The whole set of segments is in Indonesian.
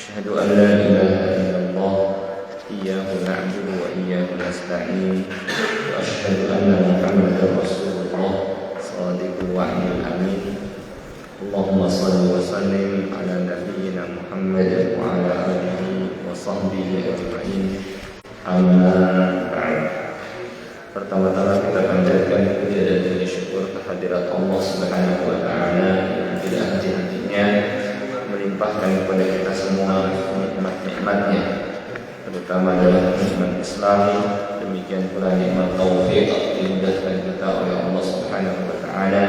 أشهد أن لا إله إلا الله إياه نعبد وإياه نستعين وأشهد أن محمدا رسول الله صادق الوعد الأمين اللهم صل وسلم على نبينا محمد وعلى آله وصحبه أجمعين أما بعد. Pertama-tama kita panjatkan puja dan puji syukur kehadirat Allah Subhanahu wa taala yang tidak henti-hentinya melimpahkan kepada kita semua nikmat-nikmatnya, terutama dalam nikmat Islam, demikian pula nikmat taufik dimudahkan kita oleh Allah Subhanahu wa taala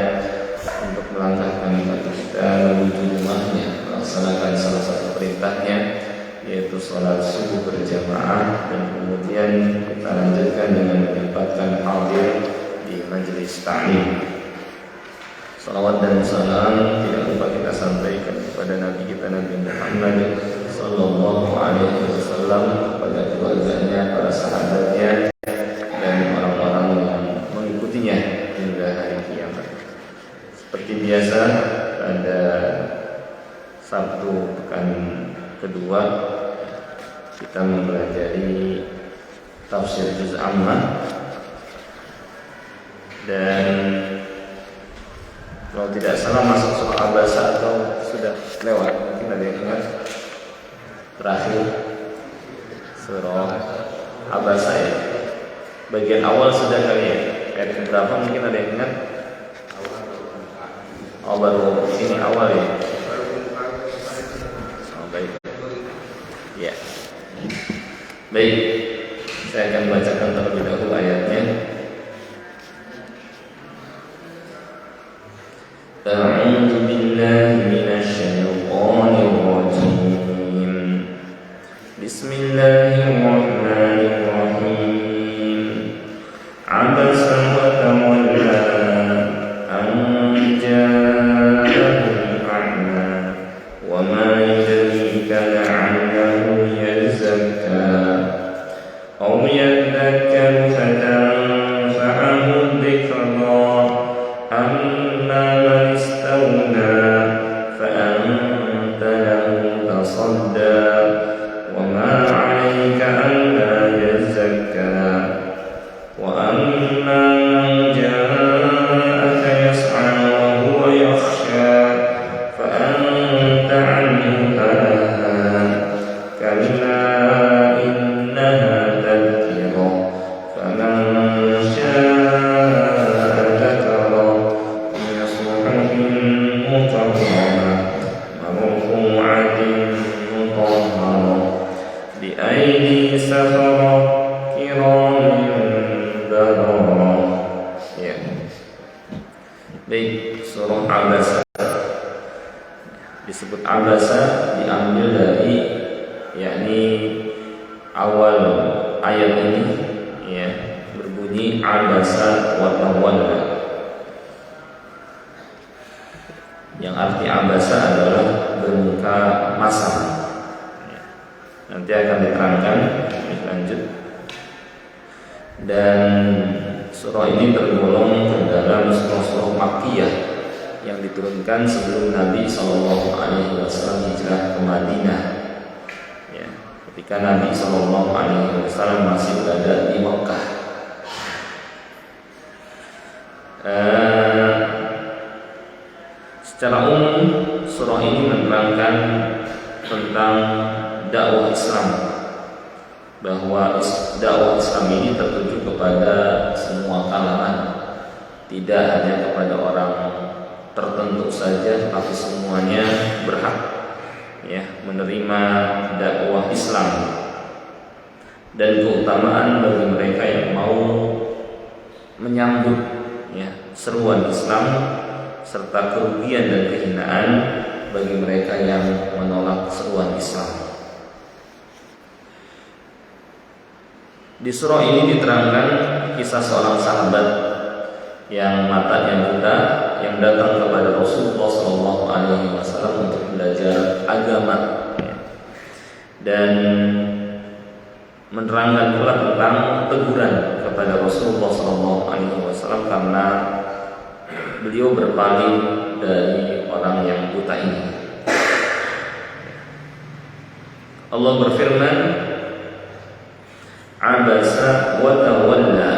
untuk melangkahkan kaki kita menuju rumahnya, melaksanakan salah satu perintahnya yaitu sholat subuh berjamaah, dan kemudian kita lanjutkan dengan menyempatkan hadir di majelis ta'lim. Salawat dan salam tidak lupa kita sampaikan kepada Nabi kita Nabi Muhammad sallallahu alaihi wasallam, kepada keluarganya, para sahabatnya, dan orang-orang yang mengikutinya hingga hari kiamat. Seperti biasa pada Sabtu pekan kedua kita mempelajari tafsir juz amma, dan kalau tidak salah masuk surah Abasa atau sudah lewat, mungkin ada yang ingat terakhir surah Abasa ya, bagian awal sudah kali ya, ayat berapa mungkin ada yang ingat? Oh baru ini awal ya. Ya. Baik, saya akan bacakan terlebih dahulu ayatnya. A'udzu billahi minasy syaithanir rajim. Bismillahirrahmanirrahim. Abasa wa tawalla an ja'ahul a'ma wa ma yudrika la'allahu أو يذكر فتنفعه الذكرى أما من استغنى فأنت له تصدى وما عليك ألا يزكى وأما من جاءك يسعى وهو يخشى فأنت عنه تلهى كلا disebut Abasa diambil dari yakni awal ayat ini ya, berbunyi Abasa wa tawalla, yang arti Abasa adalah bermuka masam. Nanti akan diterangkan lebih lanjut. Dan surah ini tergolong ke dalam surah Makkiyah yang diturunkan sebelum Nabi Shallallahu Alaihi Wasallam hijrah ke Madinah. Ya, ketika Nabi Shallallahu Alaihi Wasallam masih berada di Mekah. Secara umum surah ini menerangkan tentang dakwah Islam, bahwa dakwah Islam ini tertuju kepada semua kalangan, tidak hanya kepada orang tertentu saja, tapi semuanya berhak ya menerima dakwah Islam, dan keutamaan bagi mereka yang mau menyambut ya seruan Islam, serta kerugian dan kehinaan bagi mereka yang menolak seruan Islam. Di surah ini diterangkan kisah seorang sahabat yang matanya buta, yang datang kepada Rasulullah SAW untuk belajar agama, dan menerangkan pula tentang teguran kepada Rasulullah SAW karena beliau berpaling dari orang yang buta ini. Allah berfirman, abasa wa tawalla.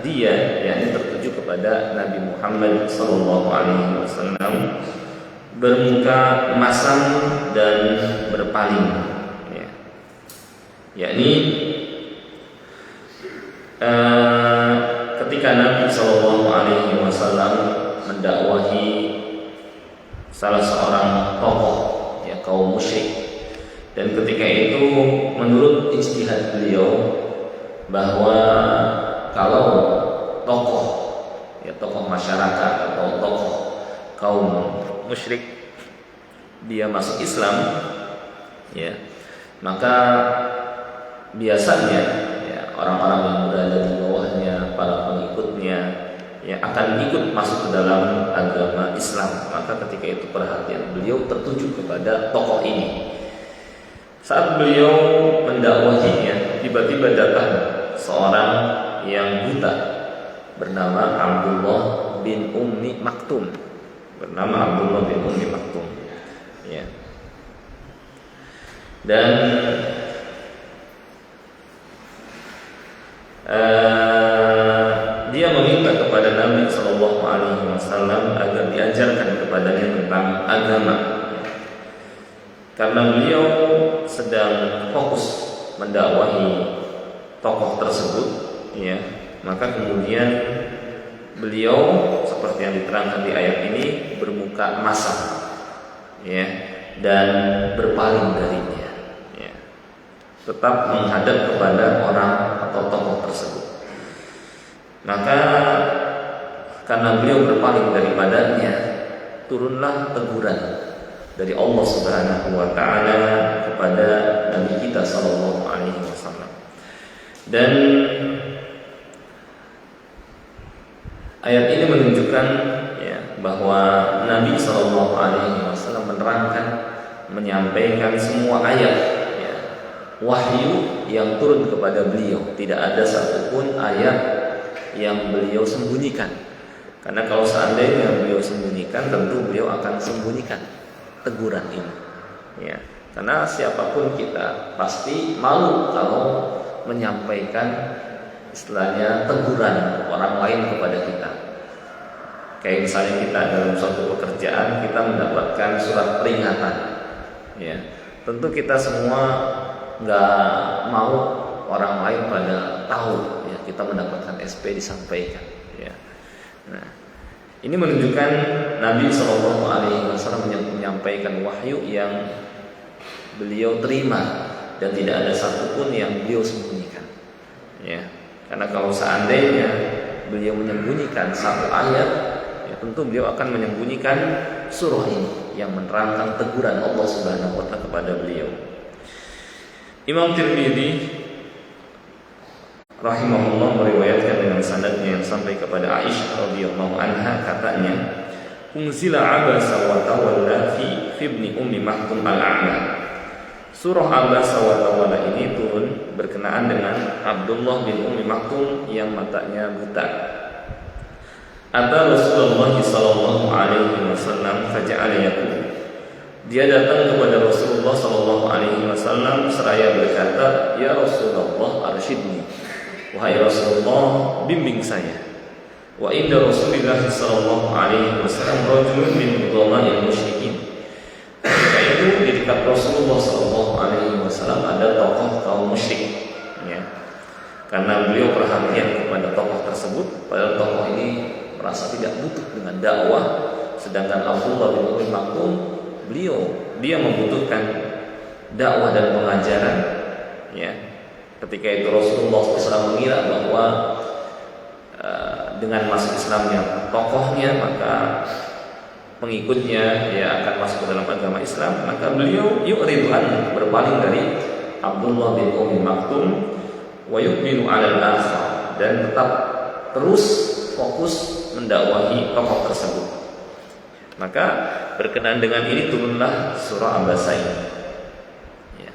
Dia, yakni tertuju kepada Nabi Muhammad sallallahu alaihi wasallam, bermuka masam dan berpaling, ya. Yakni ketika Nabi sallallahu alaihi wasallam mendakwahi salah seorang tokoh, ya, kaum musyrik, dan ketika itu menurut ijtihad beliau bahwa kalau tokoh, ya, tokoh masyarakat atau tokoh kaum musyrik dia masuk Islam, ya, maka biasanya, ya, orang-orang yang berada di bawahnya, para pengikutnya, ya, akan ikut masuk ke dalam agama Islam. Maka ketika itu perhatian beliau tertuju kepada tokoh ini. Saat beliau mendakwahinya, tiba-tiba datang seorang yang buta bernama Abdullah bin Ummi Maktum. Ya. Dan dia meminta kepada Nabi Shallallahu Alaihi Wasallam agar diajarkan kepadanya tentang agama, karena beliau sedang fokus mendakwahi tokoh tersebut, ya. Maka kemudian beliau seperti yang diterangkan di ayat ini bermuka masam, ya, dan berpaling darinya, ya. Tetap menghadap kepada orang atau tokoh tersebut. Maka karena beliau berpaling daripadanya, turunlah teguran dari Allah Subhanahu wa taala kepada Nabi kita sallallahu alaihi wasallam. Dan ayat ini menunjukkan, ya, bahwa Nabi sallallahu alaihi wasallam menerangkan, menyampaikan semua ayat, ya, wahyu yang turun kepada beliau. Tidak ada satupun ayat yang beliau sembunyikan. Karena kalau seandainya beliau sembunyikan, tentu beliau akan sembunyikan teguran ini, ya. Karena siapapun kita pasti malu kalau menyampaikan istilahnya teguran orang lain kepada kita. Kayak misalnya kita dalam suatu pekerjaan, kita mendapatkan surat peringatan, ya. Tentu kita semua nggak mau orang lain pada tahu, ya, kita mendapatkan SP disampaikan, ya. Nah, ini menunjukkan Nabi Shallallahu Alaihi Wasallam menyampaikan wahyu yang beliau terima dan tidak ada satupun yang beliau sembunyikan, ya. Karena kalau seandainya beliau menyembunyikan satu ayat, ya, tentu beliau akan menyembunyikan surah ini yang menerangkan teguran Allah Subhanahu wa taala kepada beliau. Imam Tirmidzi rahimahullah meriwayatkan dengan sanadnya yang sampai kepada Aisyah radhiyallahu anha, katanya, unzila abasa wa tawalla fi ibni ummi Maktum al-a'ma. Surah Abasa wa tawalla ini turun berkenaan dengan Abdullah bin Ummi Maktum yang matanya buta. Ata Rasulullah sallallahu alaihi wasallam faja'ala yaqul. Dia datang kepada Rasulullah sallallahu alaihi wasallam seraya berkata, ya Rasulullah arsyidni. Wahai Rasulullah, bimbing saya. Wa inda Rasulillah sallallahu alaihi wasallam rajulun min udhama'il musyrikin. Ketika itu di dekat Rasulullah sallallahu alaihi wasallam ada tokoh kaum musyrik, ya. Karena beliau perhatian kepada tokoh tersebut, padahal tokoh ini merasa tidak butuh dengan dakwah, sedangkan Abdullah bin Ummi Maktum dia membutuhkan dakwah dan pengajaran, ya. Ketika itu Rasulullah SAW mengira bahwa dengan masuk Islamnya tokohnya, maka pengikutnya ya akan masuk ke dalam agama Islam. Maka beliau yu'ridu'an, berpaling dari Abdullah bin Ummi Maktum, wa yu'minu 'alal akhar, dan tetap terus fokus mendakwahi tokoh tersebut. Maka berkenaan dengan ini turunlah surah Abasa ini. Ya.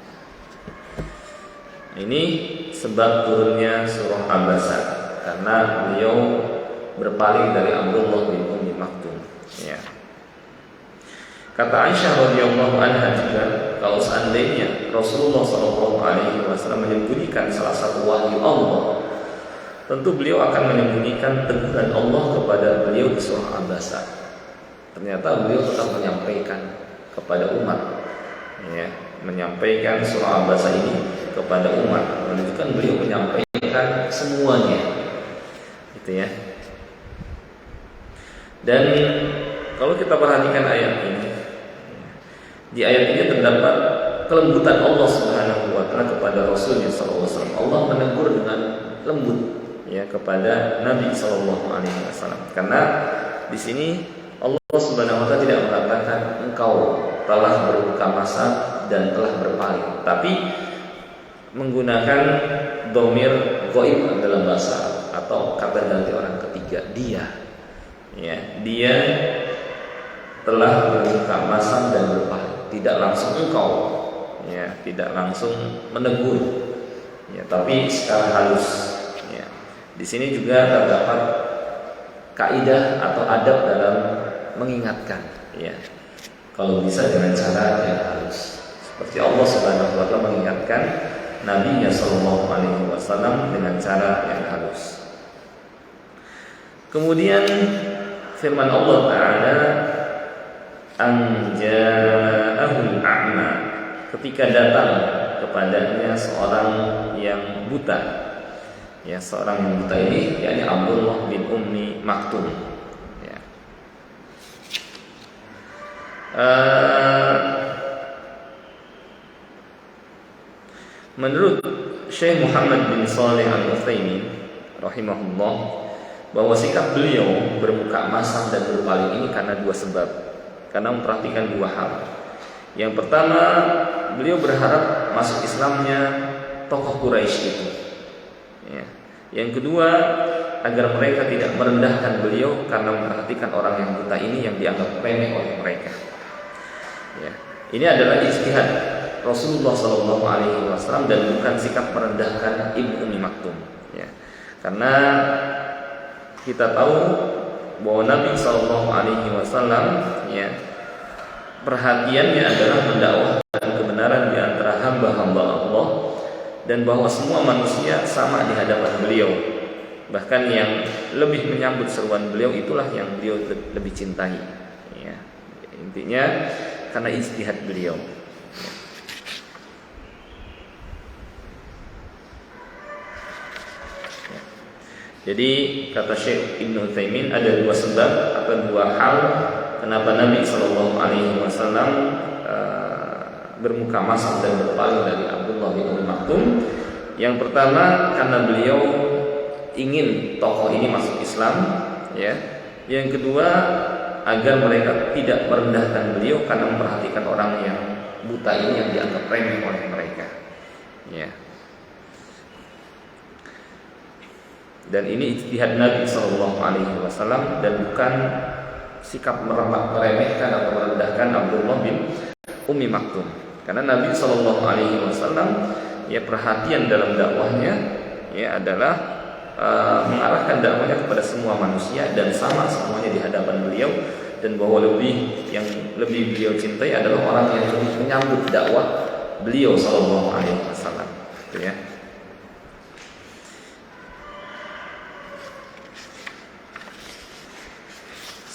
Ini sebab turunnya surah Abasa, karena beliau berpaling dari Abdullah bin Ummi Maktum, ya. Kata Aisyah radhiyallahu anha juga, kalau seandainya seandainya Rasulullah SAW menyembunyikan salah satu wahyu Allah, tentu beliau akan menyembunyikan teguran Allah kepada beliau di surah Abasa. Ternyata beliau tetap menyampaikan kepada umat, ya, menyampaikan surah Abasa ini kepada umat, menunjukkan beliau menyampaikan semuanya, gitu ya. Dan kalau kita perhatikan ayat ini, di ayat ini terdapat kelembutan Allah Subhanahu wa taala kepada Rasulnya sallallahu alaihi wasallam. Allah menegur dengan lembut, ya, kepada Nabi sallallahu alaihi wasallam. Karena di sini Allah Subhanahu wa taala tidak mengatakan engkau telah berbuka masa dan telah berpaling, tapi menggunakan dhamir ghaib dalam bahasa Arab atau kata ganti orang ketiga, dia. Ya, dia telah berbuka masa dan berpaling. Tidak langsung engkau, ya, tidak langsung menegur, ya, tapi secara halus, ya. Di sini juga terdapat kaidah atau adab dalam mengingatkan, ya. Kalau bisa dengan cara yang halus, seperti Allah Subhanahu wa taala mengingatkan Nabi-Nya sallallahu alaihi wasallam dengan cara yang halus. Kemudian firman Allah Ta'ala, anja'ahul a'ma, ketika datang kepadanya seorang yang buta, ya, seorang yang buta ini yakni Abdullah bin Ummi Maktum, ya. Menurut Syekh Muhammad bin Shalih Al-Utsaimin rahimahullah, bahwa sikap beliau bermuka masam dan berpaling ini karena dua sebab, karena memperhatikan dua hal. Yang pertama, beliau berharap masuk Islamnya tokoh Quraisy itu, ya. Yang kedua, agar mereka tidak merendahkan beliau karena memperhatikan orang yang buta ini yang dianggap remeh oleh mereka, ya. Ini adalah ijtihad Rasulullah SAW dan bukan sikap merendahkan Ibnu Ummi Maktum, ya. Karena kita tahu bahwa Nabi SAW, ya, perhatiannya adalah mendakwahkan kebenaran di antara hamba-hamba Allah, dan bahwa semua manusia sama di hadapan beliau. Bahkan yang lebih menyambut seruan beliau itulah yang beliau lebih cintai, ya. Intinya karena ijtihad beliau. Jadi kata Syekh Ibnu Utsaimin, ada dua sebab atau dua hal kenapa Nabi Shallallahu Alaihi Wasallam bermuka masam dan berpaling dari Abdullah bin Ummi Maktum. Yang pertama, karena beliau ingin tokoh ini masuk Islam, ya. Yang kedua, agar mereka tidak merendahkan beliau karena memperhatikan orang yang buta ini yang dianggap remeh oleh mereka, ya. Dan ini ijtihad Nabi Sallallahu Alaihi Wasallam dan bukan sikap meremehkan atau merendahkan Abdullah bin Ummi Maktum. Karena Nabi Sallallahu Alaihi Wasallam, ya, perhatian dalam dakwahnya, ya, adalah mengarahkan dakwahnya kepada semua manusia dan sama semuanya di hadapan beliau, dan bahwa yang lebih beliau cintai adalah orang yang lebih menyambut dakwah beliau Sallallahu Alaihi Wasallam, ya.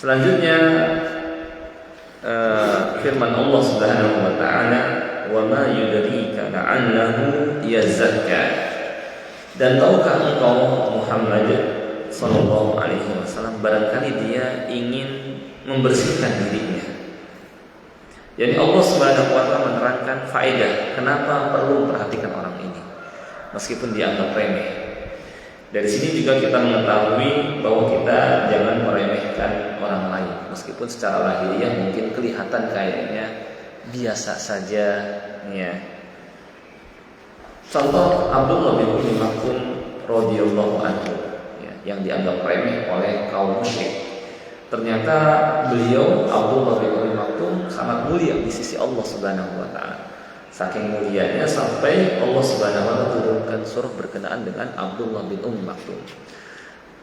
Selanjutnya firman Allah Subhanahu wa taala, "Wa ma yudrika la'allahu yazakka." Dan tahukah engkau Muhammad sallallahu alaihi wasallam, barangkali dia ingin membersihkan dirinya. Jadi Allah Subhanahu wa taala menerangkan faedah kenapa perlu perhatikan orang ini meskipun dianggap remeh. Dari sini juga kita mengetahui bahwa kita jangan meremehkan orang lain, meskipun secara lahiriah mungkin kelihatan kayaknya biasa saja, ya. Contoh Abdullah bin Ummi Maktum radhiyallahu anhu, ya, yang dianggap remeh oleh kaum musyrik. Ternyata beliau Abdullah bin Ummi Maktum sangat mulia di sisi Allah Subhanahu wa taala. Saking mulianya sampai Allah Subhanahu wa taala turunkan surah berkenaan dengan Abdullah bin Ummi Maktum.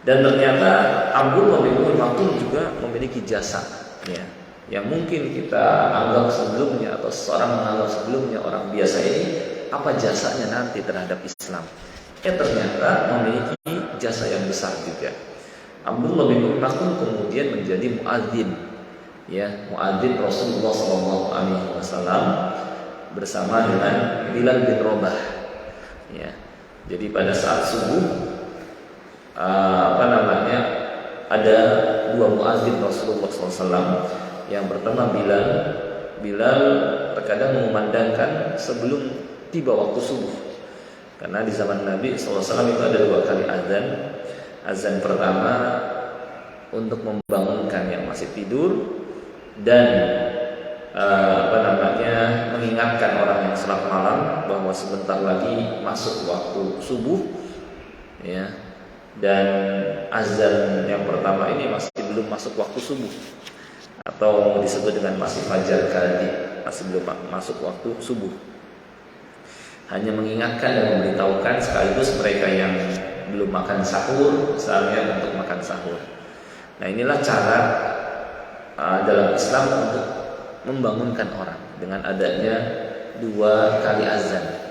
Dan ternyata Abdullah bin Ummi Maktum juga memiliki jasa, ya, yang mungkin kita anggap sebelumnya atau seseorang menganggap sebelumnya orang biasa ini apa jasanya nanti terhadap Islam. Ternyata memiliki jasa yang besar juga. Abdullah bin Umi Maktum kemudian menjadi muadzin, muadzin Rasulullah SAW bersama dengan Bilal bin Rabah. Jadi pada saat subuh, ada dua muadzin Rasulullah SAW. Yang pertama Bilal terkadang mengumandangkan sebelum tiba waktu subuh. Karena di zaman Nabi SAW itu ada dua kali azan. Azan pertama untuk membangunkan yang masih tidur dan mengingatkan orang yang sholat malam bahwa sebentar lagi masuk waktu subuh. Dan azan yang pertama ini masih belum masuk waktu subuh, atau disebut dengan masih fajar kadhib, masih belum masuk waktu subuh. Hanya mengingatkan dan memberitahukan sekaligus mereka yang belum makan sahur misalnya untuk makan sahur. Nah, inilah cara dalam Islam untuk membangunkan orang dengan adanya dua kali azan.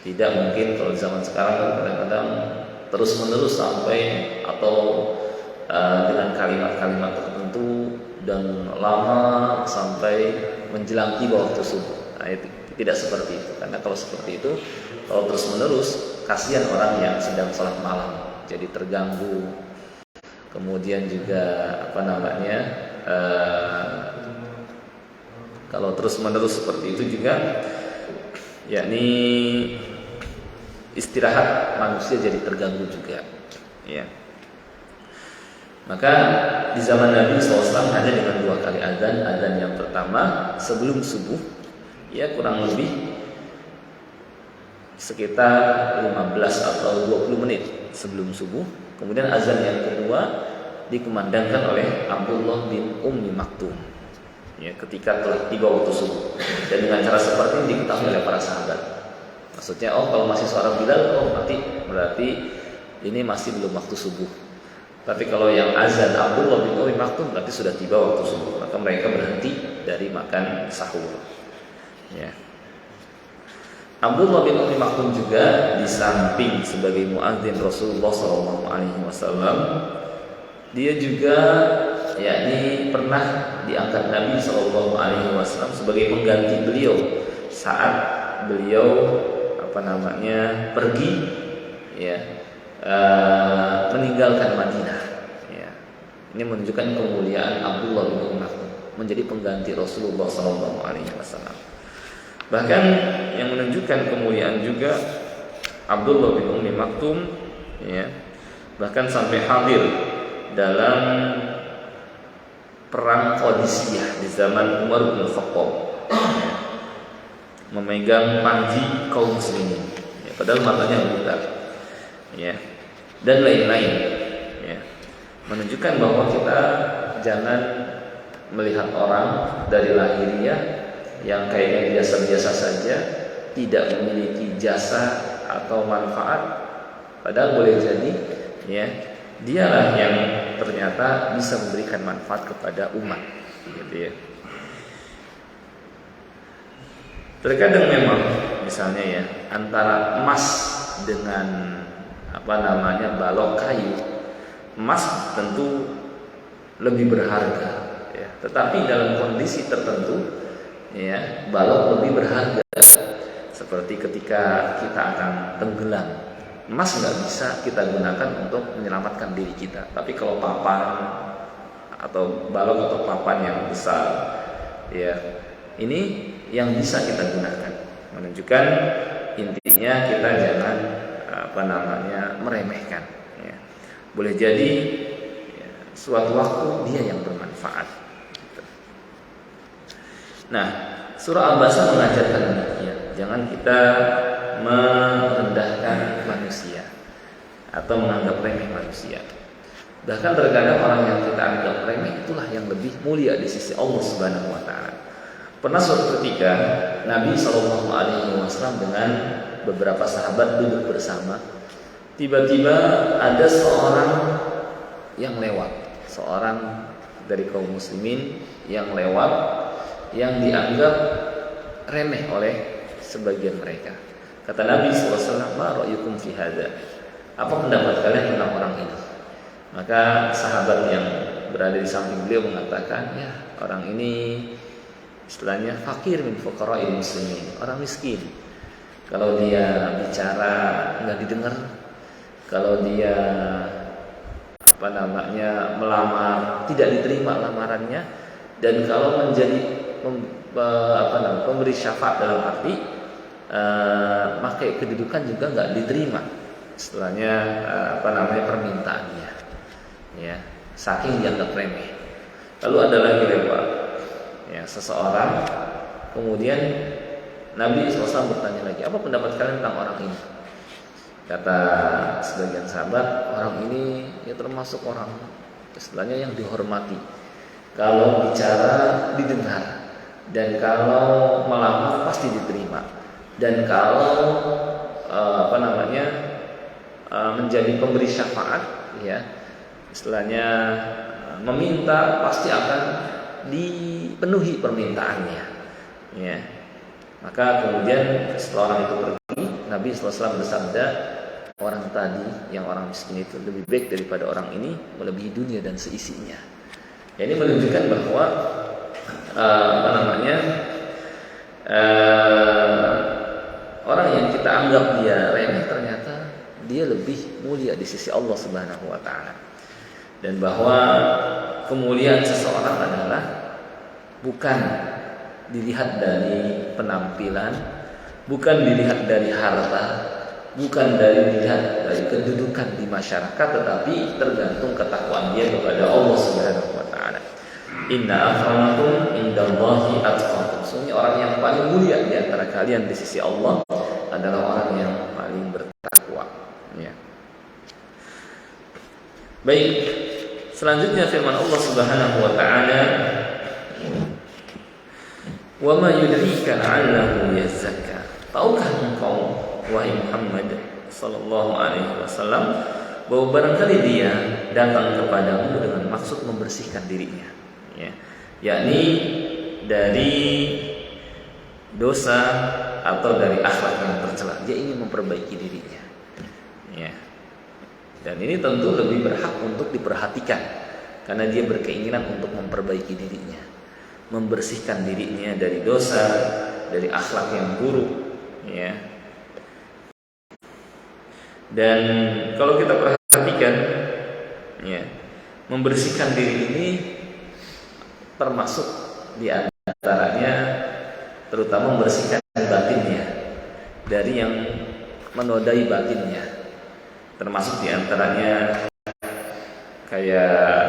Tidak mungkin kalau zaman sekarang kan kadang-kadang terus menerus sampai atau dengan kalimat-kalimat tertentu dan lama sampai menjelang tiba waktu subuh. Nah, itu tidak seperti itu. Karena kalau seperti itu, kalau terus menerus, kasihan orang yang sedang sholat malam jadi terganggu. Kemudian juga kalau terus menerus seperti itu juga, yakni istirahat manusia jadi terganggu juga. Maka di zaman Nabi SAW hanya dengan dua kali azan. Azan yang pertama sebelum subuh, kurang lebih sekitar 15 atau 20 menit sebelum subuh. Kemudian azan yang kedua dikumandangkan oleh Abdullah bin Umi Maktum ketika telah tiba waktu subuh. Dan dengan cara seperti ini diketahui oleh para sahabat. Maksudnya, kalau masih suara Bilal, berarti ini masih belum waktu subuh. Tapi kalau yang azan Abdullah bin Umi Maktum berarti sudah tiba waktu subuh. Maka mereka berhenti dari makan sahur. Abdullah bin Umi Maktum juga di samping sebagai muadzin Rasulullah SAW, dia juga pernah diangkat Nabi SAW sebagai pengganti beliau saat beliau pergi meninggalkan Madinah. Ini menunjukkan kemuliaan Abdullah bin Umi Maktum menjadi pengganti Rasulullah SAW. Bahkan yang menunjukkan kemuliaan juga Abdullah bin Umi Maktum, bahkan sampai hadir dalam perang Qadisiyah di zaman Umar bin Khattab, memegang panji kaum muslimin, padahal matanya buta, dan lain-lain, menunjukkan bahwa kita jangan melihat orang dari lahiriah yang kayaknya biasa-biasa saja, tidak memiliki jasa atau manfaat, padahal boleh jadi dialah yang ternyata bisa memberikan manfaat kepada umat, Terkadang memang misalnya antara emas dengan balok kayu, emas tentu lebih berharga, tetapi dalam kondisi tertentu, balok lebih berharga. Seperti ketika kita akan tenggelam, emas nggak bisa kita gunakan untuk menyelamatkan diri kita. Tapi kalau papan atau balok atau papan yang besar, ini yang bisa kita gunakan. Menunjukkan intinya kita jangan meremehkan. Boleh jadi suatu waktu dia yang bermanfaat. Nah, surah Al-Baqarah mengajarkan demikian. Jangan kita merendahkan manusia atau menganggap remeh manusia. Bahkan terkadang orang yang kita anggap remeh itulah yang lebih mulia di sisi Allah Subhanahu wa taala. Pernah suatu ketika Nabi SAW dengan beberapa sahabat duduk bersama. Tiba-tiba ada seorang yang lewat, seorang dari kaum muslimin yang lewat, yang dianggap remeh oleh sebagian mereka. Kata Nabi SAW, "Ma ra'yukum fi hadza?" Apa pendapat kalian tentang orang ini? Maka sahabat yang berada di samping beliau mengatakan, ya, orang ini istilahnya fakir min fuqara'il muslimin, orang miskin. Kalau dia bicara nggak didengar, kalau dia melamar tidak diterima lamarannya, dan kalau menjadi pemberi syafaat dalam arti pakai kedudukan juga nggak diterima istilahnya permintaannya, ya, saking dianggap remeh. Lalu ada lagi lewat, ya, seseorang, kemudian Nabi SAW bertanya lagi, apa pendapat kalian tentang orang ini? Kata sebagian sahabat, orang ini ya termasuk orang istilahnya yang dihormati. Kalau bicara didengar, dan kalau melamar pasti diterima, dan kalau menjadi pemberi syafaat, ya, istilahnya meminta pasti akan dipenuhi permintaannya, ya. Maka kemudian setelah orang itu pergi, Nabi SAW bersabda, orang tadi yang orang miskin itu lebih baik daripada orang ini, melebihi dunia dan seisinya. Ya, ini menunjukkan bahwa orang yang kita anggap dia remeh, ternyata dia lebih mulia di sisi Allah Subhanahu wa taala. Dan bahwa kemuliaan seseorang adalah bukan dilihat dari penampilan, bukan dilihat dari harta, bukan dilihat dari kedudukan di masyarakat, tetapi tergantung ketakwaan dia kepada Allah Subhanahu wa taala. Inna akramakum indallahi atqakum. Sesungguhnya orang yang paling mulia di antara kalian di sisi Allah adalah orang yang paling bertakwa, ya. Baik, selanjutnya firman Allah Subhanahu wa taala, "Wa ma yudrika 'annahu yazakka." Tahukah engkau wahai Muhammad sallallahu alaihi wasallam bahwa barangkali dia datang kepadamu dengan maksud membersihkan dirinya, ya, yakni dari dosa atau dari akhlak yang tercela. Dia ingin memperbaiki dirinya, ya. Dan ini tentu lebih berhak untuk diperhatikan karena dia berkeinginan untuk memperbaiki dirinya, membersihkan dirinya dari dosa, dari akhlak yang buruk, ya. Dan kalau kita perhatikan, ya, membersihkan diri ini termasuk di antaranya terutama membersihkan batinnya dari yang menodai batinnya, termasuk di antaranya kayak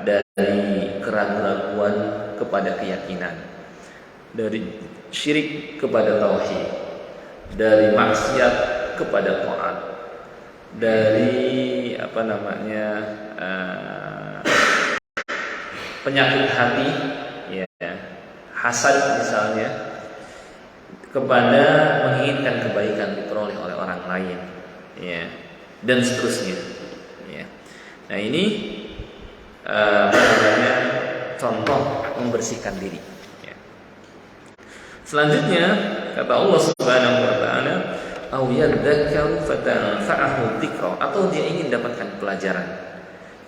dari keraguan kepada keyakinan, dari syirik kepada tauhid, dari maksiat kepada taat, dari penyakit hati, ya, hasad misalnya, kepada menginginkan kebaikan diperoleh oleh orang lain, ya, dan seterusnya, ya. Nah, ini contoh membersihkan diri, ya. Selanjutnya kata Allah Subhanahu wa taala, "Aw yadzakkaru fatanfa'ahu dzikra," atau dia ingin dapatkan pelajaran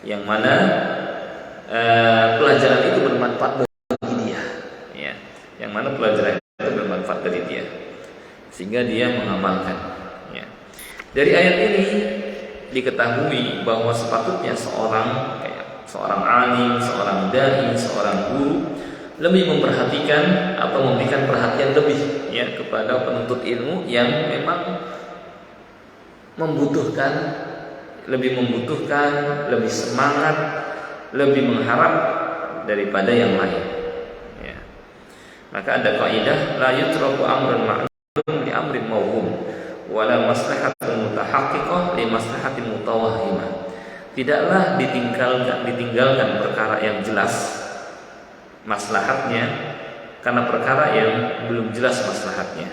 yang mana pelajaran itu bermanfaat bagi dia, ya, yang mana pelajaran itu bermanfaat bagi dia sehingga dia mengamalkan, ya. Dari ayat ini diketahui bahwa sepatutnya seorang alim, seorang dai, seorang guru lebih memperhatikan atau memberikan perhatian lebih, ya, kepada penuntut ilmu yang memang lebih membutuhkan, lebih semangat, lebih mengharap daripada yang lain, ya. Maka ada kaidah, la yutraku amrun ma'lum li amrin mawhum wala maslahatun mutahaqqiqah li maslahatin mutawahhimah. Tidaklah ditinggalkan perkara yang jelas maslahatnya karena perkara yang belum jelas maslahatnya,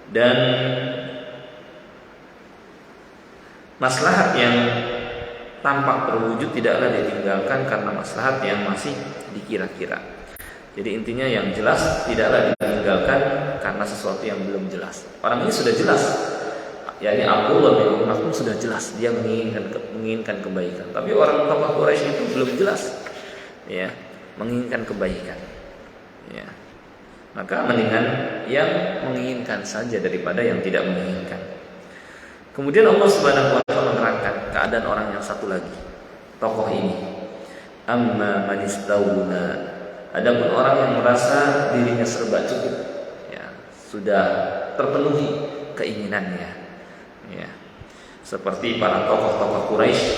dan maslahat yang tampak terwujud tidaklah ditinggalkan karena maslahat yang masih dikira-kira. Jadi intinya yang jelas tidaklah ditinggalkan karena sesuatu yang belum jelas. Orang ini sudah jelas, yakni Abdullah bin Maktum sudah jelas dia menginginkan kebaikan. Tapi orang tokoh Quraisy itu belum jelas, ya, menginginkan kebaikan. Ya. Maka mendingan yang menginginkan saja daripada yang tidak menginginkan. Kemudian Allah Subhanahu wa taala menerangkan keadaan orang yang satu lagi, tokoh ini. Amma man istawna. Adapun orang yang merasa dirinya serba cukup, ya, sudah terpenuhi keinginannya, ya. Seperti para tokoh-tokoh Quraisy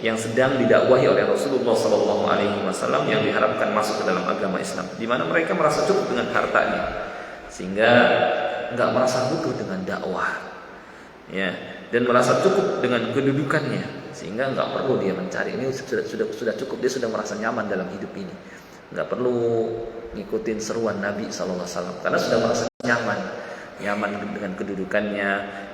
yang sedang didakwahi oleh Rasulullah SAW yang diharapkan masuk ke dalam agama Islam, di mana mereka merasa cukup dengan hartanya, sehingga nggak merasa butuh dengan dakwah, ya, dan merasa cukup dengan kedudukannya, sehingga nggak perlu dia mencari. Ini sudah cukup, dia sudah merasa nyaman dalam hidup ini. Nggak perlu ngikutin seruan Nabi SAW karena sudah merasa nyaman dengan kedudukannya,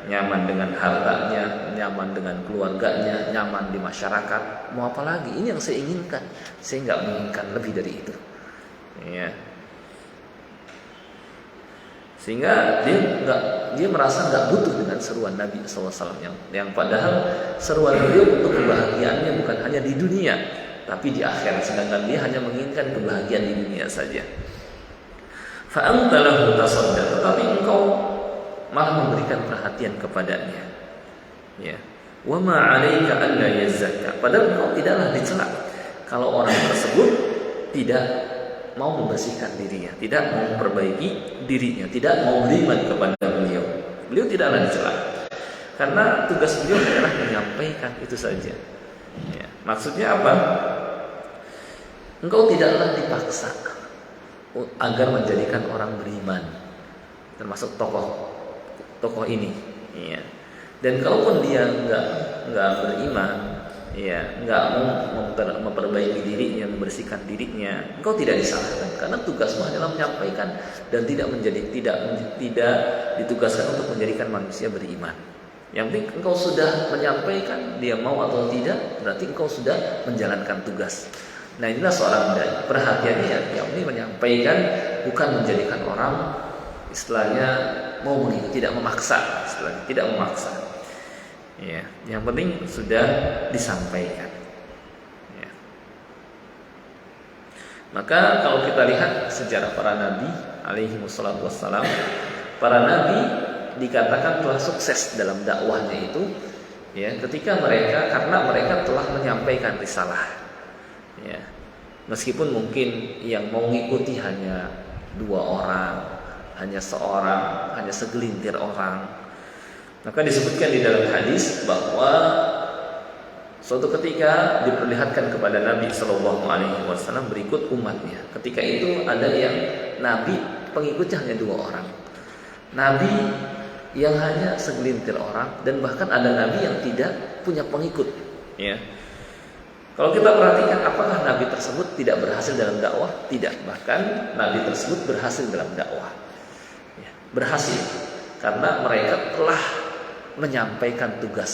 nyaman dengan hartanya, nyaman dengan keluarganya, nyaman di masyarakat. Mau apa lagi? Ini yang saya inginkan. Saya nggak menginginkan lebih dari itu, ya. Sehingga dia merasa nggak butuh dengan seruan Nabi SAW yang padahal seruan beliau untuk kebahagiaannya bukan hanya di dunia tapi di akhirat, sedangkan dia hanya menginginkan kebahagiaan di dunia saja. Fa'anta lahu tasaddaq, tetapi engkau malah memberikan perhatian kepadanya, ya. Wa ma 'alaika alla yazakka, padahal engkau tidaklah dicela kalau orang tersebut tidak mau membersihkan dirinya, tidak mau memperbaiki dirinya, tidak mau beriman kepada beliau. Beliau tidaklah dicela karena tugas beliau adalah menyampaikan itu saja, ya. Maksudnya apa? Engkau tidaklah dipaksa agar menjadikan orang beriman, termasuk tokoh ini, ya. Dan kalaupun dia nggak beriman, ya, nggak mau memperbaiki dirinya, membersihkan dirinya, engkau tidak disalahkan karena tugasmu adalah menyampaikan dan tidak ditugaskan untuk menjadikan manusia beriman. Yang penting engkau sudah menyampaikan, dia mau atau tidak, berarti engkau sudah menjalankan tugas. Nah, inilah seorang dai. Perhatiannya yang ini menyampaikan, bukan menjadikan orang istilahnya mau mengikuti, tidak memaksa, istilahnya tidak memaksa. Ya, yang penting sudah disampaikan. Ya. Maka kalau kita lihat sejarah para nabi alaihi wassalatu wassalam, para nabi dikatakan telah sukses dalam dakwahnya itu, ya, ketika karena mereka telah menyampaikan risalah, ya. Meskipun mungkin yang mau mengikuti hanya 2 orang, hanya seorang, hanya segelintir orang. Maka disebutkan di dalam hadis bahwa suatu ketika diperlihatkan kepada Nabi SAW berikut umatnya. Ketika itu ada yang Nabi pengikutnya hanya 2 orang, Nabi yang hanya segelintir orang, dan bahkan ada Nabi yang tidak punya pengikut, ya. Kalau kita perhatikan, apakah Nabi tersebut tidak berhasil dalam dakwah? Tidak, bahkan Nabi tersebut berhasil dalam dakwah, ya, berhasil karena mereka telah menyampaikan tugas,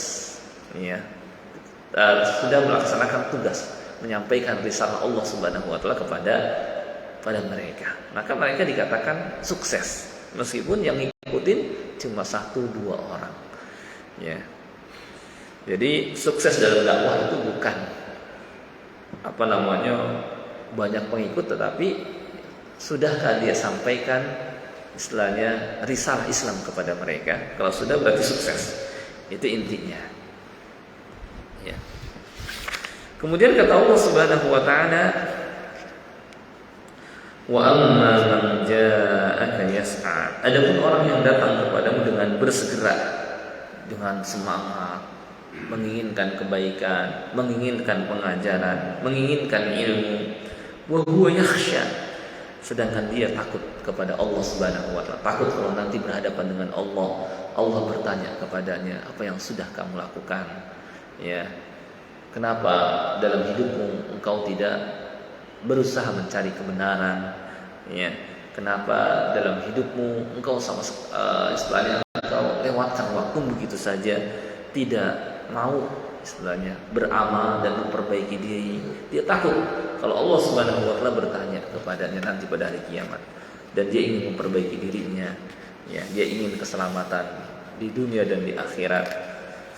ya, sudah melaksanakan tugas, menyampaikan risalah Allah Subhanahu wa taala kepada mereka. Maka mereka dikatakan sukses, meskipun yang ngikutin cuma 1-2 orang, ya. Jadi sukses dalam dakwah itu bukan banyak pengikut, tetapi sudahkah dia sampaikan istilahnya risalah Islam kepada mereka. Kalau sudah berarti sukses, itu intinya, ya. Kemudian kata Allah Subhanahu wa taala, wa amma man ja'aka yas'a, adapun orang yang datang kepadamu dengan bersegera, dengan semangat, menginginkan kebaikan, menginginkan pengajaran, menginginkan ilmu, wa huwa yakhsha, sedangkan dia takut kepada Allah Subhanahu wa taala, takut kalau nanti berhadapan dengan Allah bertanya kepadanya, apa yang sudah kamu lakukan, ya, kenapa dalam hidupmu engkau tidak berusaha mencari kebenaran, ya, kenapa dalam hidupmu engkau istilahnya engkau lewatkan waktu begitu saja, tidak mau istilahnya beramal dan memperbaiki diri. Dia takut kalau Allah Subhanahu wa taala bertanya kepadanya nanti pada hari kiamat, dan dia ingin memperbaiki dirinya, ya, dia ingin keselamatan di dunia dan di akhirat.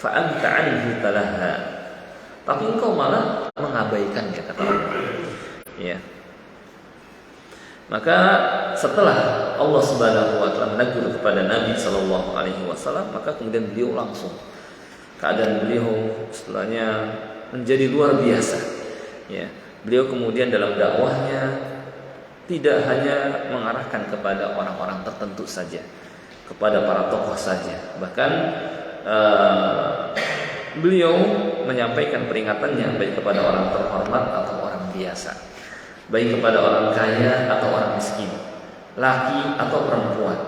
Fa anta anhu talaha, tapi engkau malah mengabaikannya, kata Allah. Ya. Maka setelah Allah Subhanahu wa taala menegur kepada Nabi sallallahu alaihi wasallam, maka kemudian beliau langsung, keadaan beliau setelahnya menjadi luar biasa. Ya, beliau kemudian dalam dakwahnya tidak hanya mengarahkan kepada orang-orang tertentu saja, kepada para tokoh saja. Bahkan beliau menyampaikan peringatannya baik kepada orang terhormat atau orang biasa, baik kepada orang kaya atau orang miskin, laki atau perempuan,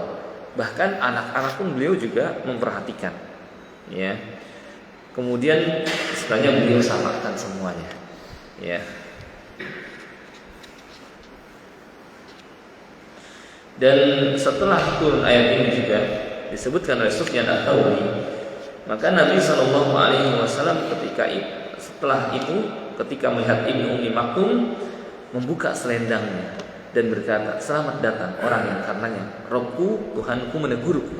bahkan anak-anak pun beliau juga memperhatikan. Ya, kemudian istilahnya beliau samakan semuanya. Ya. Dan setelah turun ayat ini juga disebutkan oleh Sufyan Ats-Tsauri, maka Nabi Shallallahu Alaihi Wasallam setelah itu ketika melihat Ibnu Ummi Maktum membuka selendangnya dan berkata, selamat datang orang yang karenanya Robku, Tuhanku menegurku,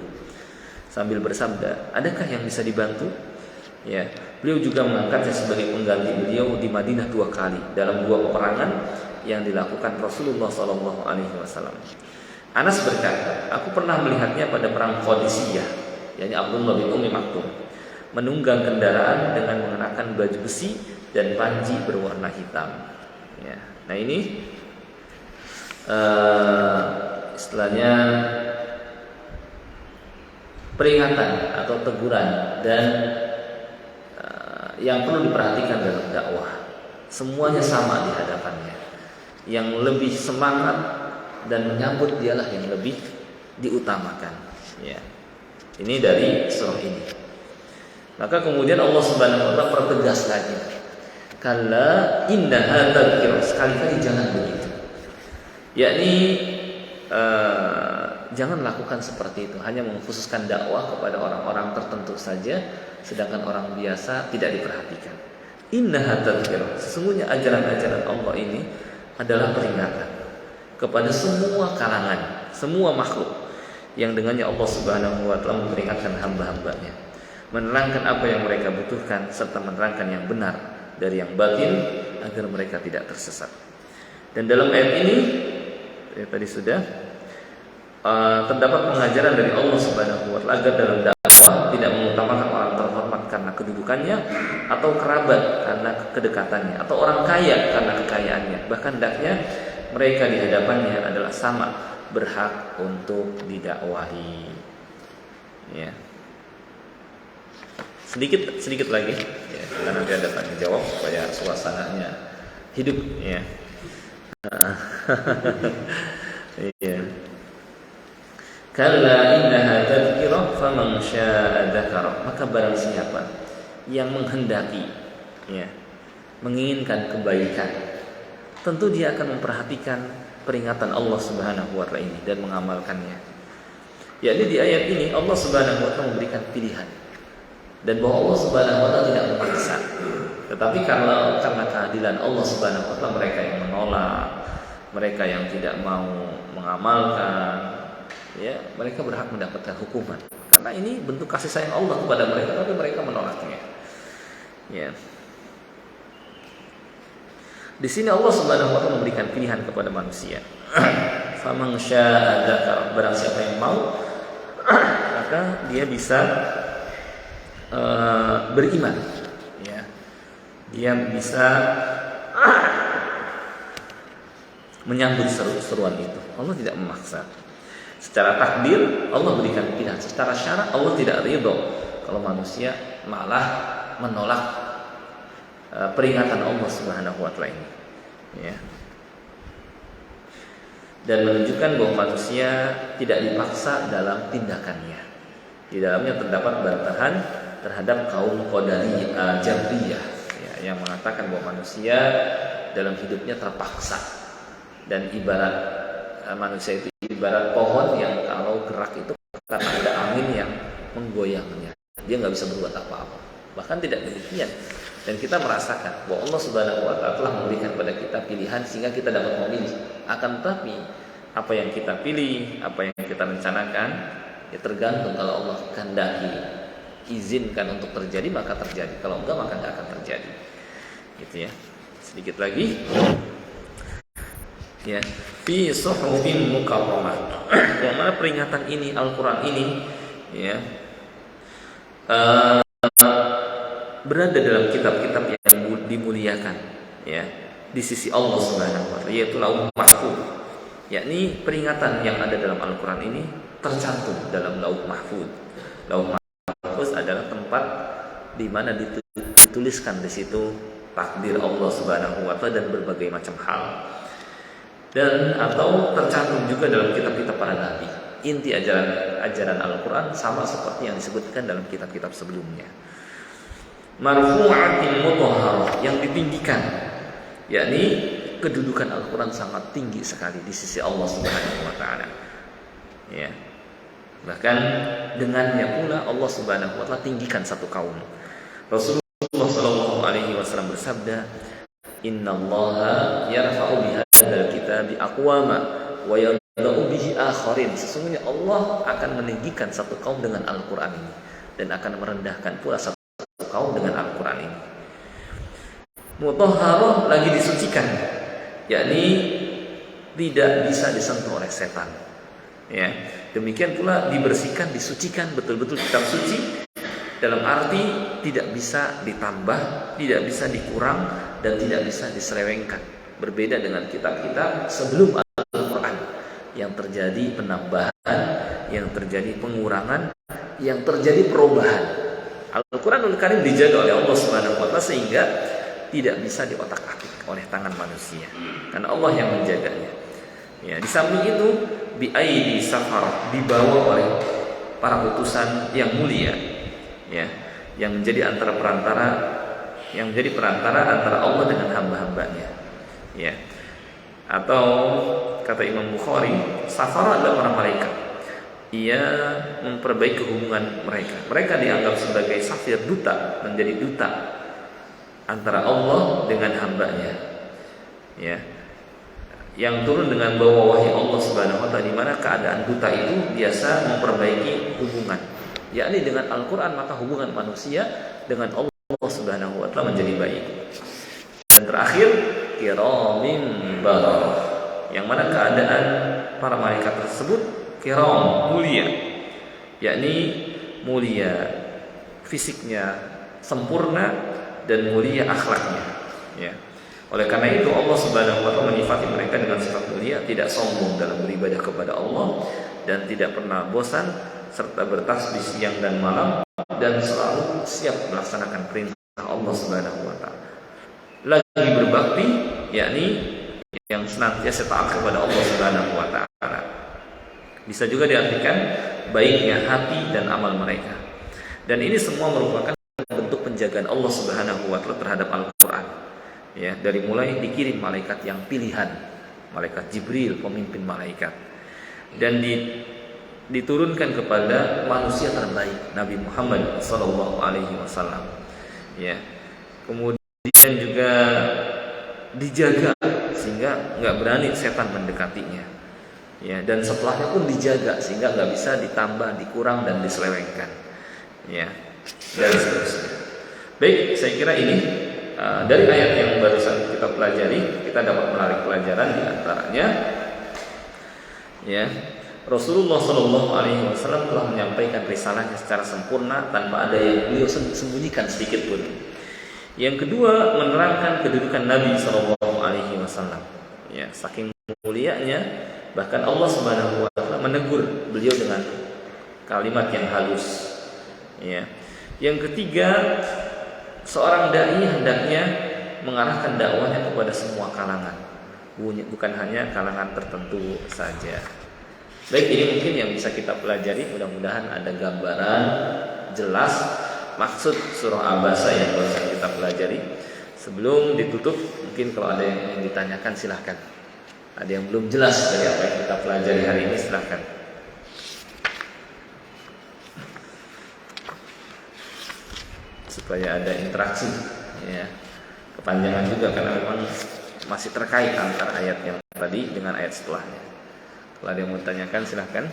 sambil bersabda, adakah yang bisa dibantu? Ya, beliau juga mengangkatnya sebagai pengganti beliau di Madinah 2 kali dalam 2 peperangan yang dilakukan Rasulullah Shallallahu Alaihi Wasallam. Anas berkata, aku pernah melihatnya pada perang Qadisiyah, yakni Abdullah bin Ummi Maktum menunggang kendaraan dengan mengenakan baju besi dan panji berwarna hitam. Ya. Nah ini istilahnya peringatan atau teguran dan yang perlu diperhatikan dalam dakwah. Semuanya sama di hadapannya. Yang lebih semangat dan menyambut dialah yang lebih diutamakan. Ya. Ini dari surah ini. Maka kemudian Allah Subhanahu wa taala pertegas lagi. Kalla innaha tadhkirah, sekali-kali jangan begitu. Yakni jangan lakukan seperti itu, hanya mengkhususkan dakwah kepada orang-orang tertentu saja, sedangkan orang biasa tidak diperhatikan. Innaha tadhkirah, sesungguhnya ajaran-ajaran Allah ini adalah peringatan kepada semua kalangan, semua makhluk, yang dengannya Allah Subhanahu wa taala memperingatkan hamba-hambanya, menerangkan apa yang mereka butuhkan serta menerangkan yang benar dari yang batil agar mereka tidak tersesat. Dan dalam ayat ini tadi sudah terdapat pengajaran dari Allah Subhanahu wa taala agar dalam dakwah tidak mengutamakan orang terhormat karena kedudukannya, atau kerabat karena kedekatannya, atau orang kaya karena kekayaannya. Bahkan hendaknya mereka di hadapannya adalah sama berhak untuk didakwahi. Ya. Sedikit lagi, ya, karena nanti ada tanya jawab supaya suasananya hidup. Ya. Iya. Kalla innaha tadhkirah faman syaa'a dzakara. Maka barang siapa yang menghendaki, ya, menginginkan kebaikan, tentu dia akan memperhatikan peringatan Allah Subhanahu wa taala ini dan mengamalkannya. Yakni di ayat ini Allah Subhanahu wa taala memberikan pilihan, dan bahwa Allah Subhanahu wa taala tidak memaksa. Tetapi karena keadilan Allah Subhanahu wa taala, mereka yang menolak, mereka yang tidak mau mengamalkan, ya, mereka berhak mendapatkan hukuman. Karena ini bentuk kasih sayang Allah kepada mereka, tapi mereka menolaknya. Ya. Di sini Allah Subhanahu wa taala memberikan pilihan kepada manusia. Faman syaa'a dzakara, barang siapa yang mau maka dia bisa beriman. Ya. Dia bisa menyambut seruan itu. Allah tidak memaksa. Secara takdir Allah berikan pilihan. Secara syarak Allah tidak ridho kalau manusia malah menolak peringatan Allah Subhanahu wa taala ini. Ya. Dan menunjukkan bahwa manusia tidak dipaksa dalam tindakannya. Di dalamnya terdapat bantahan terhadap kaum Qadariyah, Jabriyah, ya, yang mengatakan bahwa manusia dalam hidupnya terpaksa, dan ibarat manusia itu ibarat pohon yang kalau gerak itu karena ada angin yang menggoyangnya, dia nggak bisa berbuat apa-apa. Bahkan tidak demikian. Dan kita merasakan bahwa Allah Subhanahu wa taala telah memberikan kepada kita pilihan sehingga kita dapat memilih. Akan tetapi apa yang kita pilih, apa yang kita rencanakan, ya tergantung. Kalau Allah kehendaki izinkan untuk terjadi maka terjadi, kalau enggak maka enggak akan terjadi. Gitu ya. Sedikit lagi. Ya, fi suhufin mukarramah. Yang mana peringatan ini, Al-Qur'an ini ya berada dalam kitab-kitab yang dimuliakan ya di sisi Allah Subhanahu wa taala, yaitu Lauh Mahfuz. Yakni peringatan yang ada dalam Al-Qur'an ini tercantum dalam Lauh Mahfuz. Lauh Mahfuz adalah tempat di mana dituliskan di situ takdir Allah Subhanahu wa taala dan berbagai macam hal. Dan atau tercantum juga dalam kitab-kitab para nabi. Inti ajaran Al-Qur'an sama seperti yang disebutkan dalam kitab-kitab sebelumnya. Marfu'atin mutahharah, yang ditinggikan, yakni kedudukan Al-Qur'an sangat tinggi sekali di sisi Allah Subhanahu wa taala. Ya. Bahkan dengannya pula Allah Subhanahu wa taala tinggikan satu kaum. Rasulullah sallallahu alaihi wasallam bersabda, "Innallaha yarfa'u bihadzal kitabi aqwama wa yadh'u bihi akharin." Sesungguhnya Allah akan meninggikan satu kaum dengan Al-Qur'an ini dan akan merendahkan pula satu kaum dengan Al-Qur'an ini. Mutahharah, lagi disucikan, yakni tidak bisa disentuh oleh setan. Ya, demikian pula dibersihkan, disucikan betul-betul kitab suci dalam arti tidak bisa ditambah, tidak bisa dikurang dan tidak bisa diselewengkan. Berbeda dengan kitab-kitab sebelum Al-Qur'an yang terjadi penambahan, yang terjadi pengurangan, yang terjadi perubahan. Al-Qur'anul Karim dijaga oleh Allah Subhanahu wa taala sehingga tidak bisa diotak-atik oleh tangan manusia, karena Allah yang menjaganya. Ya, di samping itu bi aidi safarah, dibawa oleh para utusan yang mulia, ya, yang menjadi perantara antara Allah dengan hamba-hambanya. Ya. Atau kata Imam Bukhari, safarah adalah para malaikat. Ia memperbaiki hubungan mereka. Mereka dianggap sebagai safir, duta, menjadi duta antara Allah dengan hambanya. Ya. Yang turun dengan bawa wahyu Allah Subhanahu wa taala, di mana keadaan duta itu biasa memperbaiki hubungan. Yakni dengan Al-Qur'an maka hubungan manusia dengan Allah Subhanahu wa taala menjadi baik. Dan terakhir, kiramin bararah, yang mana keadaan para malaikat tersebut kiram, mulia, yakni mulia fisiknya, sempurna, dan mulia akhlaknya. Ya. Oleh karena itu Allah Subhanahu wa taala menyifati mereka dengan sifat mulia, tidak sombong dalam beribadah kepada Allah dan tidak pernah bosan, serta bertasbih siang dan malam, dan selalu siap melaksanakan perintah Allah Subhanahu wa taala. Lagi berbakti, yakni yang senantiasa taat kepada Allah Subhanahu wa taala. Bisa juga diartikan baiknya hati dan amal mereka. Dan ini semua merupakan bentuk penjagaan Allah Subhanahu wa taala terhadap Al-Qur'an. Ya, dari mulai dikirim malaikat yang pilihan, malaikat Jibril, pemimpin malaikat, dan diturunkan kepada manusia terbaik, Nabi Muhammad sallallahu alaihi wasallam. Ya. Kemudian juga dijaga sehingga nggak berani setan mendekatinya. Ya, dan setelahnya pun dijaga sehingga nggak bisa ditambah, dikurang dan diselewengkan. Ya, dan seterusnya. Baik, saya kira ini dari ayat yang barusan kita pelajari, kita dapat menarik pelajaran di antaranya. Ya, Rasulullah Shallallahu Alaihi Wasallam telah menyampaikan risalahnya secara sempurna tanpa ada yang beliau sembunyikan sedikit pun. Yang kedua, menerangkan kedudukan Nabi Shallallahu Alaihi Wasallam. Ya, saking mulianya, bahkan Allah Subhanahu Wa Taala menegur beliau dengan kalimat yang halus. Ya. Yang ketiga, seorang dai hendaknya mengarahkan dakwahnya kepada semua kalangan, bukan hanya kalangan tertentu saja. Baik, ini mungkin yang bisa kita pelajari. Mudah-mudahan ada gambaran jelas maksud surah Abasa yang baru kita pelajari. Sebelum ditutup, mungkin kalau ada yang ingin ditanyakan silahkan. Ada yang belum jelas dari apa yang kita pelajari hari ini, silahkan. supaya ada interaksi, ya. Kepanjangan juga karena memang masih terkait antara ayat yang tadi dengan ayat setelahnya. Kalau ada yang mau tanyakan silahkan.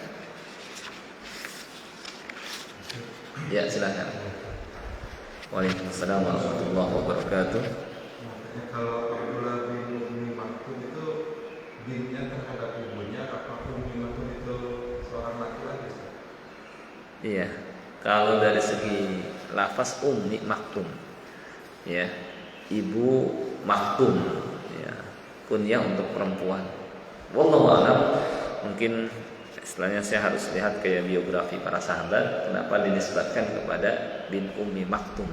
Ya, silahkan. Waalaikumsalam warahmatullahi wabarakatuh. Kalau Abdullah bin Umi Maktum itu binnya terhadap ibunya, apa Umi Maktum itu seorang laki-laki? Iya, kalau dari segi lafaz Ummi Maktum, ya, ibu Maktum, ya, kunyah untuk perempuan. Wallahu a'lam. Mungkin istilahnya saya harus lihat kayak biografi para sahabat, kenapa dinisbatkan kepada bin Ummi Maktum,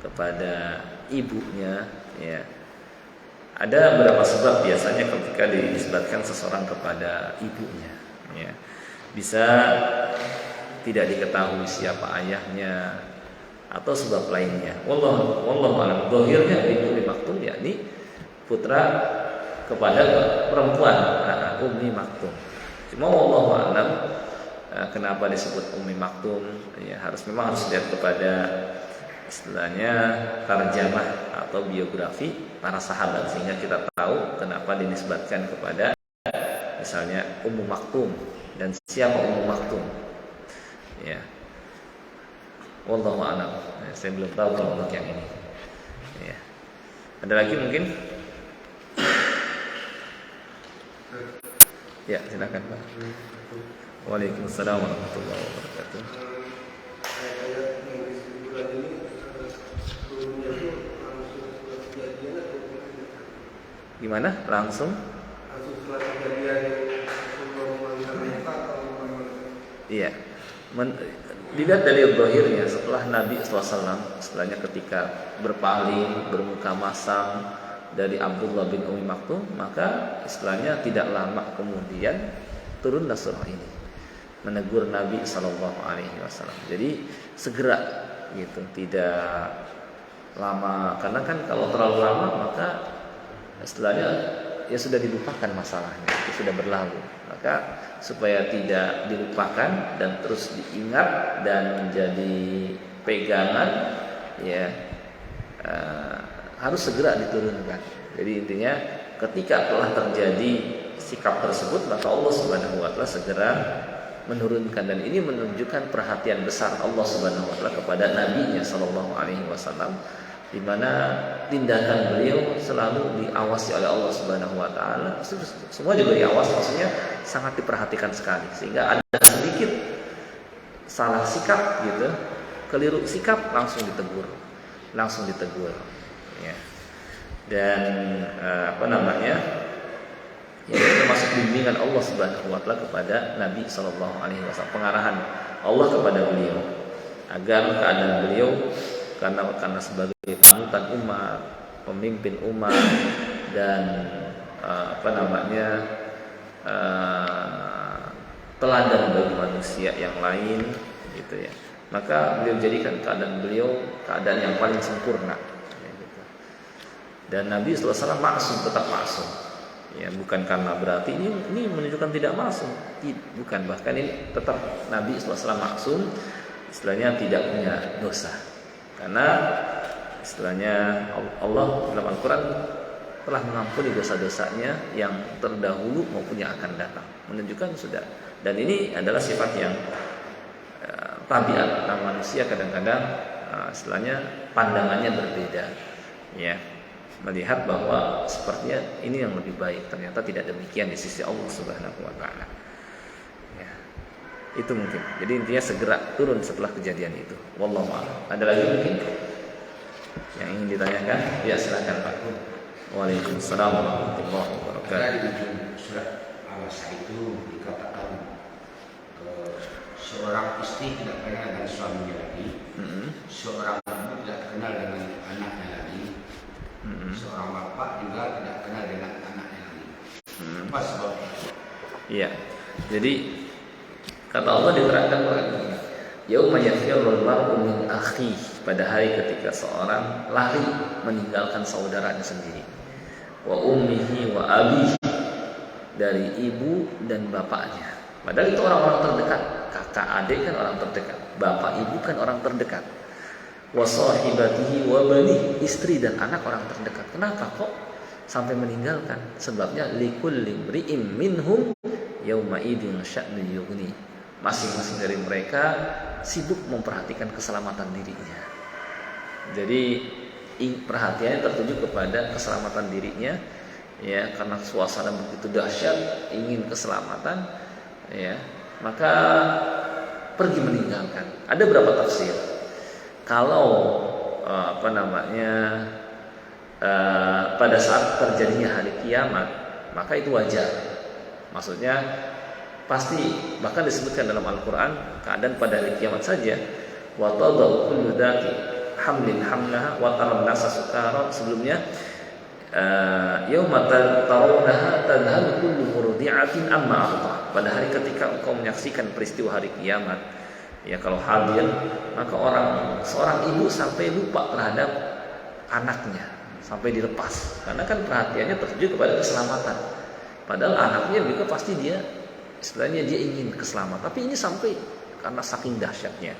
kepada ibunya, ya. Ada beberapa sebab biasanya ketika dinisbatkan seseorang kepada ibunya, ya. Bisa tidak diketahui siapa ayahnya atau sebab lainnya. Wallahu a'lam. Zahirnya bin Ummi Maktum yakni putra kepada perempuan, Ummi Maktum. Cuma wallahu a'lam kenapa disebut Ummi Maktum, ya memang harus lihat kepada istilahnya tarjamah atau biografi para sahabat sehingga kita tahu kenapa dinisbatkan kepada misalnya Ummu Maktum dan siapa Ummu Maktum. Ya, wallahu a'lam. Saya belum tahu kalau untuk yang ini. Ya, ada lagi mungkin? Ya, silakan Pak. Waalaikumsalam warahmatullahi wabarakatuh. Gimana? Langsung setelah kejadian iya. Dilihat dari zahirnya setelah Nabi SAW setelahnya ketika berpaling bermuka masam dari Abdullah bin Ummi Maktum, maka istilahnya tidak lama kemudian turunlah surah ini menegur Nabi SAW. Jadi segera gitu, tidak lama, karena kan kalau terlalu lama maka istilahnya ya sudah dilupakan masalahnya, itu sudah berlalu. Maka supaya tidak dilupakan dan terus diingat dan menjadi pegangan, ya harus segera diturunkan. Jadi intinya ketika telah terjadi sikap tersebut, maka Allah Subhanahu wa taala segera menurunkan, dan ini menunjukkan perhatian besar Allah Subhanahu wa taala kepada nabinya sallallahu alaihi wasallam, di mana tindakan beliau selalu diawasi oleh Allah Subhanahu wa taala. Semua juga diawasi, maksudnya sangat diperhatikan sekali, sehingga ada sedikit salah sikap gitu, keliru sikap langsung ditegur, ya. Dan ya, termasuk bimbingan Allah Subhanahu wa taala kepada Nabi sallallahu alaihi wasallam, pengarahan Allah kepada beliau agar keadaan beliau karena sebagai panutan umat, pemimpin umat, dan teladan bagi manusia yang lain, gitu ya. Maka beliau jadikan keadaan beliau keadaan yang paling sempurna, ya, gitu. Dan Nabi SAW maksum, tetap maksum. Ya, bukan karena berarti ini menunjukkan tidak maksum, bukan, bahkan ini tetap Nabi SAW maksum, istilahnya tidak punya dosa. Karena istilahnya Allah dalam Al-Quran telah mengampuni dosa-dosanya yang terdahulu maupun yang akan datang, menunjukkan sudah. Dan ini adalah sifat yang tabiat manusia, kadang-kadang istilahnya pandangannya berbeda, ya, melihat bahwa sepertinya ini yang lebih baik, ternyata tidak demikian di sisi Allah Subhanahu wa taala. Ya, itu mungkin. Jadi intinya segera turun setelah kejadian itu. Wallahu a'lam. Ada lagi mungkin yang ingin ditanyakan? Ya, silakan Pak. Waalaikumsalam warahmatullahi wabarakatuh. Di ujung surat Al-Asr itu dikatakan seorang istri tidak kenal dengan suaminya lagi, seorang ibu tidak kenal dengan anaknya lagi, seorang bapak juga tidak kenal dengan anaknya lagi. Apa sebabnya? Iya. Jadi kata Allah diterangkan begini, yauma yafirrul mar'u min akhi, pada hari ketika seorang lari meninggalkan saudaranya sendiri, wa ummihi wa abihi, dari ibu dan bapaknya. Padahal itu orang-orang terdekat, kakak adik kan orang terdekat, bapak ibu kan orang terdekat. wa sahibatihi wa banihi, istri dan anak orang terdekat. Kenapa kok sampai meninggalkan? Sebabnya likulli imri'in minhum yauma idzin sya'nun yughni. Masing-masing dari mereka sibuk memperhatikan keselamatan dirinya. Jadi perhatiannya tertuju kepada keselamatan dirinya, ya, karena suasana begitu dahsyat, ingin keselamatan, ya, maka pergi meninggalkan. Ada berapa tafsir? Kalau pada saat terjadinya hari kiamat, maka itu wajar. Maksudnya pasti, bahkan disebutkan dalam Al-Quran keadaan pada hari kiamat saja. Wa tadau kullu dzati hamlin hamlaha wa taran nasa sukara. Sebelumnya yauma tarawnaha tadhhabu kullu murdi'atin amma ardha. Pada hari ketika engkau menyaksikan peristiwa hari kiamat, ya, kalau hadir, maka seorang ibu sampai lupa terhadap anaknya, sampai dilepas, karena kan perhatiannya tertuju kepada keselamatan. Padahal anaknya juga pasti dia, istilahnya dia ingin keselamatan, tapi ini sampai karena saking dahsyatnya.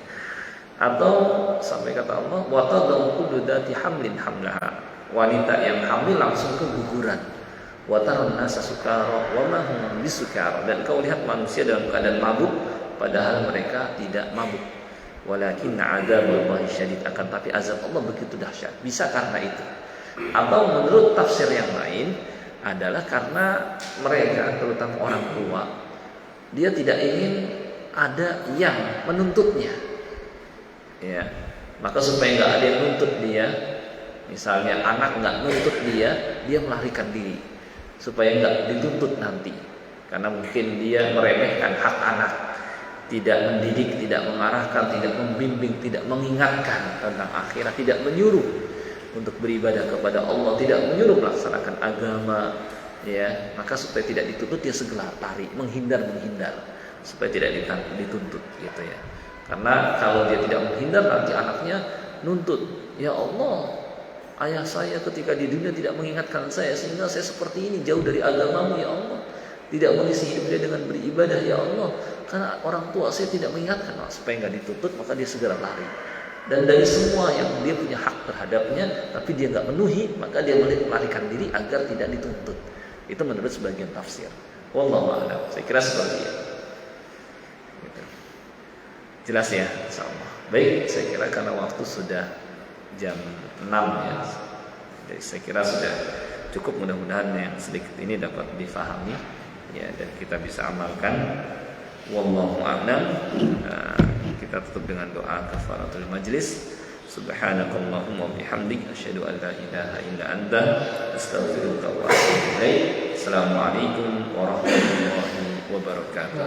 Atau sampai kata Allah, wa tadau kullu dzati hamlin hamlaha, wanita yang hamil langsung keguguran. Wa taran nasa sukara wa ma hum bisukara, dan kau lihat manusia dalam keadaan mabuk padahal mereka tidak mabuk. Walakin adzaballahi syadid, akan tapi azab Allah begitu dahsyat. Bisa karena itu. Atau menurut tafsir yang lain adalah karena mereka, terutama orang tua, dia tidak ingin ada yang menuntutnya, ya, maka supaya nggak ada yang nuntut dia, misalnya anak nggak nuntut dia melarikan diri supaya nggak dituntut nanti, karena mungkin dia meremehkan hak anak, tidak mendidik, tidak mengarahkan, tidak membimbing, tidak mengingatkan tentang akhirat, tidak menyuruh untuk beribadah kepada Allah, tidak menyuruh melaksanakan agama, ya, maka supaya tidak dituntut dia segera lari, menghindar supaya tidak dituntut, gitu ya. Karena kalau dia tidak menghindar, nanti anaknya nuntut, ya Allah, ayah saya ketika di dunia tidak mengingatkan saya sehingga saya seperti ini, jauh dari agamamu ya Allah, tidak mengisi hidup dia dengan beribadah ya Allah, karena orang tua saya tidak mengingatkan. Supaya nggak dituntut, maka dia segera lari. Dan dari semua yang dia punya hak terhadapnya tapi dia nggak penuhi, maka dia melarikan diri agar tidak dituntut. Itu menurut sebagian tafsir. Wallahu a'lam. Saya kira seperti itu. Gitu. Jelas ya, insyaallah. Baik, saya kira karena waktu sudah jam 6 ya. Jadi saya kira sudah cukup, mudah-mudahan yang sedikit ini dapat difahami, ya, dan kita bisa amalkan. Wallahu a'lam. Kita tutup dengan doa kafaratul majlis. Subhanakallahumma wa bihamdik asyhadu an la ilaha illa anta astaghfiruka wa atubu ilaik. Assalamualaikum warahmatullahi wabarakatuh.